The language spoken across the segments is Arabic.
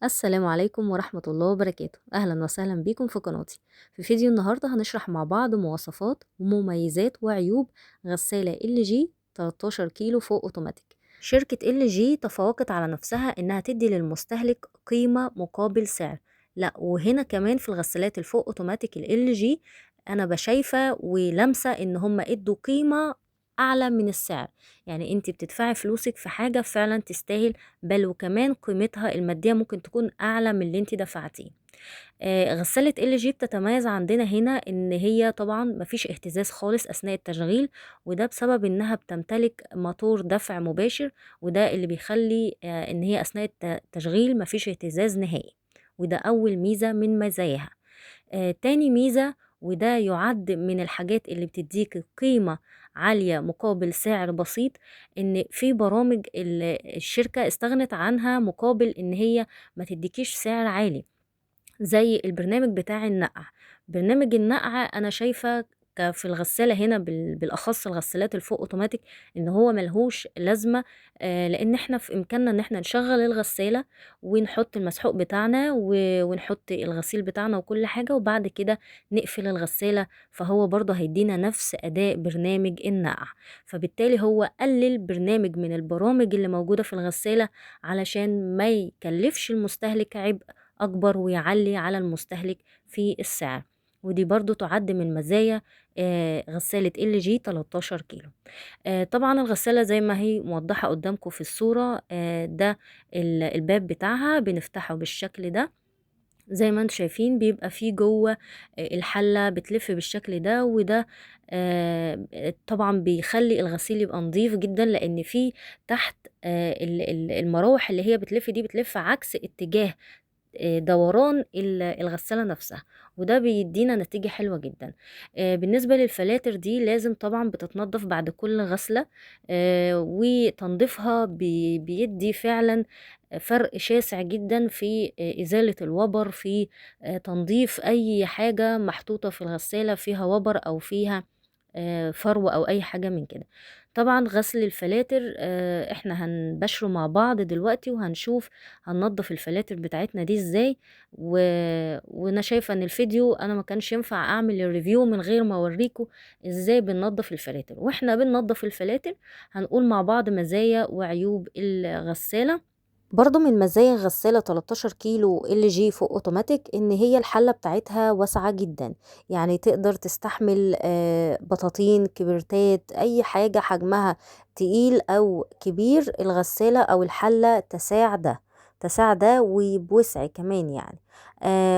السلام عليكم ورحمة الله وبركاته. أهلا وسهلا بكم في قناتي. في فيديو النهاردة هنشرح مع بعض مواصفات ومميزات وعيوب غسالة LG 13 كيلو فوق اوتوماتيك. شركة LG تفوقت على نفسها انها تدي للمستهلك قيمة مقابل سعر. لا، وهنا كمان في الغسالات الفوق اوتوماتيك LG انا بشايفة ولمسة ان هم ادوا قيمة اعلى من السعر. يعني انت بتدفعي فلوسك في حاجة فعلا تستاهل، بل وكمان قيمتها المادية ممكن تكون أعلى من اللي انت دفعتيه. غسالة LG بتتميز عندنا هنا ان هي طبعا مفيش اهتزاز خالص اثناء التشغيل، وده بسبب انها بتمتلك موتور دفع مباشر، وده اللي بيخلي ان هي اثناء التشغيل مفيش اهتزاز نهائي، وده اول ميزة من مزاياها. تاني ميزة، وده يعد من الحاجات اللي بتديك قيمة عالية مقابل سعر بسيط، ان في برامج الشركة استغنت عنها مقابل ان هي ما تديكيش سعر عالي، زي البرنامج بتاع النقع. برنامج النقع انا شايفة في الغسالة هنا بالأخص الغسالات الفوق اوتوماتيك ان هو ملهوش لازمة. لان احنا في امكاننا ان احنا نشغل الغسالة ونحط المسحوق بتاعنا ونحط الغسيل بتاعنا وكل حاجة، وبعد كده نقفل الغسالة، فهو برضه هيدينا نفس اداء برنامج النقع. فبالتالي هو قلل برنامج من البرامج اللي موجودة في الغسالة علشان ما يكلفش المستهلك عبء أكبر ويعلي على المستهلك في السعر. ودي برضو تعد من مزايا غسالة LG 13 كيلو. طبعا الغسالة زي ما هي موضحة قدامكم في الصورة، ده الباب بتاعها بنفتحه بالشكل ده. زي ما انتم شايفين بيبقى فيه جوه الحلة بتلف بالشكل ده، وده طبعا بيخلي الغسيل يبقى نظيف جدا، لان فيه تحت المراوح اللي هي بتلف دي بتلف عكس اتجاه دوران الغسالة نفسها، وده بيدينا نتيجة حلوة جدا. بالنسبة للفلاتر دي لازم طبعا بتتنضف بعد كل غسلة، وتنظيفها بيدي فعلا فرق شاسع جدا في إزالة الوبر، في تنظيف أي حاجة محطوطة في الغسالة فيها وبر أو فيها فروة أو أي حاجة من كده. طبعا غسل الفلاتر احنا هنبشره مع بعض دلوقتي وهنشوف هننضف الفلاتر بتاعتنا دي ازاي. وانا شايفة ان الفيديو انا ما كانش ينفع اعمل الريفيو من غير ما اوريكم ازاي بننضف الفلاتر. واحنا بننضف الفلاتر هنقول مع بعض مزايا وعيوب الغسالة. برضو من مزايا الغسالة 13 كيلو LG فوق اوتوماتيك ان هي الحلة بتاعتها واسعة جدا، يعني تقدر تستحمل بطاطين، كبرتات، اي حاجة حجمها تقيل او كبير، الغسالة او الحلة تساع ده وبوسع كمان يعني.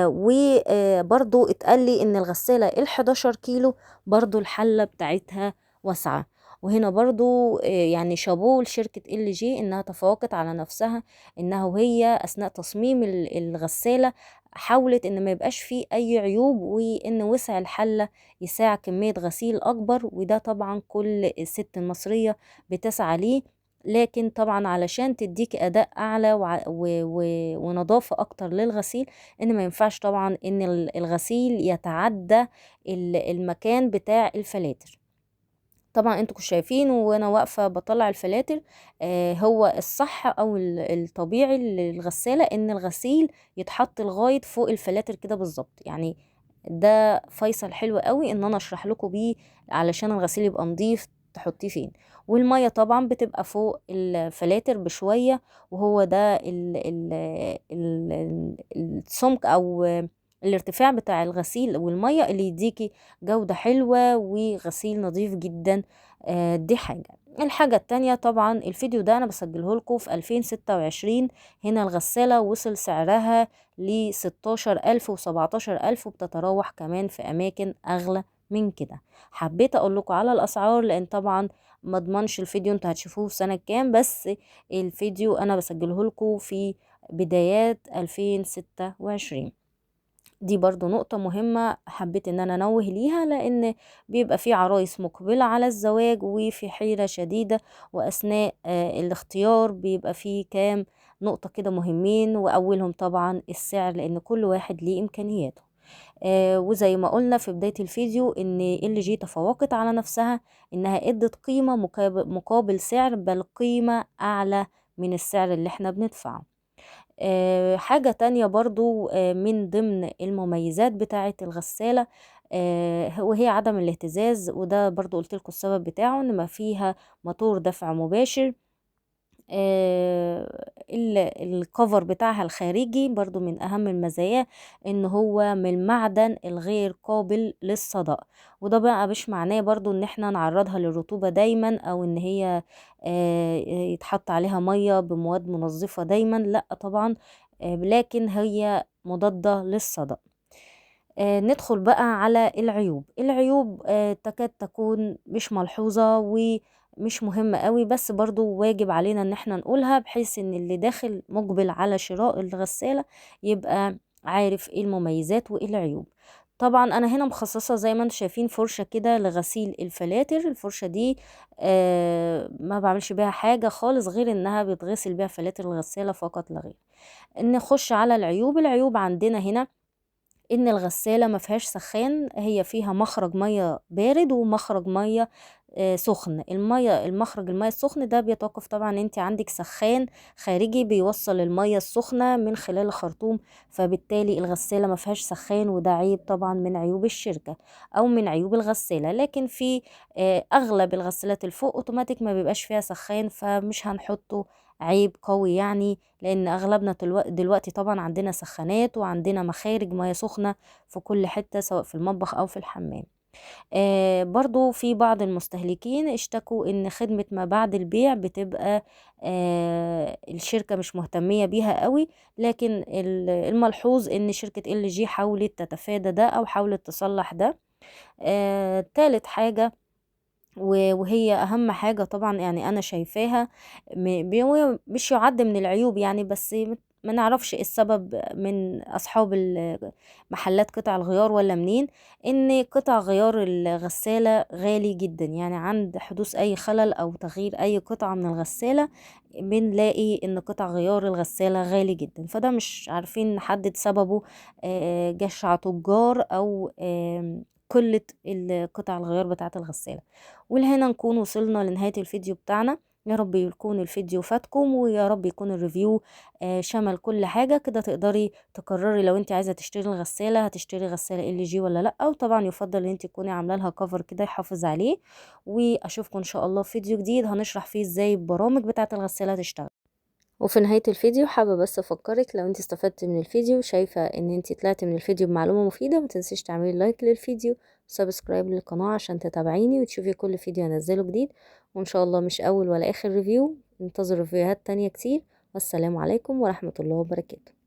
وبرضو اتقالي ان الغسالة ال11 كيلو برضو الحلة بتاعتها واسعة. وهنا برضو يعني شابوه لشركة LG انها تفوقت على نفسها، انها وهي اثناء تصميم الغسالة حاولت ان ما يبقاش فيه اي عيوب، وان وسع الحلة يساع كمية غسيل اكبر، وده طبعا كل ست مصرية بتسعى ليه. لكن طبعا علشان تديك اداء اعلى ونظافة اكتر للغسيل، ان ما ينفعش طبعا ان الغسيل يتعدى المكان بتاع الفلاتر. طبعا انتوا شايفين وانا واقفة بطلع الفلاتر، هو الصح او الطبيعي للغسالة ان الغسيل يتحط لغاية فوق الفلاتر كده بالظبط. يعني ده فيصل حلو قوي ان انا اشرح لكم بيه علشان الغسيل يبقى نضيف تحطيه فين. والمية طبعا بتبقى فوق الفلاتر بشوية، وهو ده السمك او الارتفاع بتاع الغسيل والمية اللي يديكي جودة حلوة وغسيل نظيف جدا. دي حاجة. الحاجة التانية طبعا الفيديو ده انا بسجله لكم في 2026، هنا الغسالة وصل سعرها ل16,000 و17,000، وبتتراوح كمان في اماكن اغلى من كده. حبيت اقول لكم على الاسعار لان طبعا ما اضمنش الفيديو انتوا هتشوفوه في سنة كام، بس الفيديو انا بسجله لكم في بدايات 2026. دي برضو نقطة مهمة حبيت ان انا انوه ليها، لان بيبقى في عرايس مقبلة على الزواج وفي حيرة شديدة، واثناء الاختيار بيبقى في كام نقطة كده مهمين، واولهم طبعا السعر لان كل واحد ليه امكانياته. وزي ما قلنا في بداية الفيديو ان LG تفوقت على نفسها انها ادت قيمة مقابل سعر، بل قيمة اعلى من السعر اللي احنا بندفعه. حاجة تانية برضو من ضمن المميزات بتاعة الغسالة وهي عدم الاهتزاز، وده برضو قلتلكوا السبب بتاعه ان ما فيها موتور دفع مباشر. الكفر بتاعها الخارجي برضو من اهم المزايا ان هو من المعدن الغير قابل للصدأ، وده بقى مش معناه برضو ان احنا نعرضها للرطوبة دايما او ان هي يتحط عليها مية بمواد منظفة دايما، لا طبعا، لكن هي مضادة للصدأ. ندخل بقى على العيوب. العيوب تكاد تكون مش ملحوظة ومش مهمة قوي، بس برضو واجب علينا ان احنا نقولها بحيث ان اللي داخل مقبل على شراء الغسالة يبقى عارف ايه المميزات وايه العيوب. طبعا انا هنا مخصصة زي ما انتم شايفين فرشة كده لغسيل الفلاتر. الفرشة دي ما بعملش بيها حاجة خالص غير انها بتغسل بيها فلاتر الغسالة فقط لا غير. نخش على العيوب. العيوب عندنا هنا ان الغسالة ما فيهاش سخان، هي فيها مخرج مية بارد ومخرج مية سخن. المخرج المية السخن ده بيتوقف طبعا انت عندك سخان خارجي بيوصل المية السخنة من خلال الخرطوم، فبالتالي الغسالة ما فيهاش سخان، وده عيب طبعا من عيوب الشركة او من عيوب الغسالة. لكن في اغلب الغسالات الفوق اوتوماتيك ما بيبقاش فيها سخان، فمش هنحطه عيب قوي يعني، لان اغلبنا دلوقتي طبعا عندنا سخانات وعندنا مخارج مياه سخنة في كل حتة سواء في المطبخ او في الحمام. برضو في بعض المستهلكين اشتكوا ان خدمة ما بعد البيع بتبقى الشركة مش مهتمية بيها قوي، لكن الملحوظ ان شركة ال جي حاولت تتفادى ده او حاولت تصلح ده. تالت حاجة وهي اهم حاجة طبعا يعني انا شايفاها، هو مش يعد من العيوب يعني، بس ما نعرفش إيه السبب من اصحاب محلات قطع الغيار ولا منين، ان قطع غيار الغسالة غالي جدا. يعني عند حدوث اي خلل او تغيير اي قطعة من الغسالة بنلاقي ان قطع غيار الغسالة غالي جدا، فده مش عارفين نحدد سببه، جشع تجار او قلة قطع الغيار بتاعة الغسالة. ولهنا نكون وصلنا لنهاية الفيديو بتاعنا. يا رب يكون الفيديو فاتكم، ويا رب يكون الريفيو شمل كل حاجة كده. تقدري تقرري لو انت عايزة تشتري الغسالة هتشتري غسالة ال جي ولا لا، وطبعا يفضل ان انت تكوني عاملة لها كفر كده يحافظ عليه. واشوفكم ان شاء الله في فيديو جديد هنشرح فيه ازاي البرامج بتاعة الغسالة تشتغل. وفي نهاية الفيديو حابة بس افكرك لو انت استفدت من الفيديو شايفة ان انت طلعت من الفيديو بمعلومة مفيدة، متنسيش تعملي لايك للفيديو وسبسكرايب للقناة عشان تتابعيني وتشوفي كل فيديو انزله جديد. وان شاء الله مش اول ولا اخر ريفيو، انتظروا فيديوهات تانية كتير. والسلام عليكم ورحمة الله وبركاته.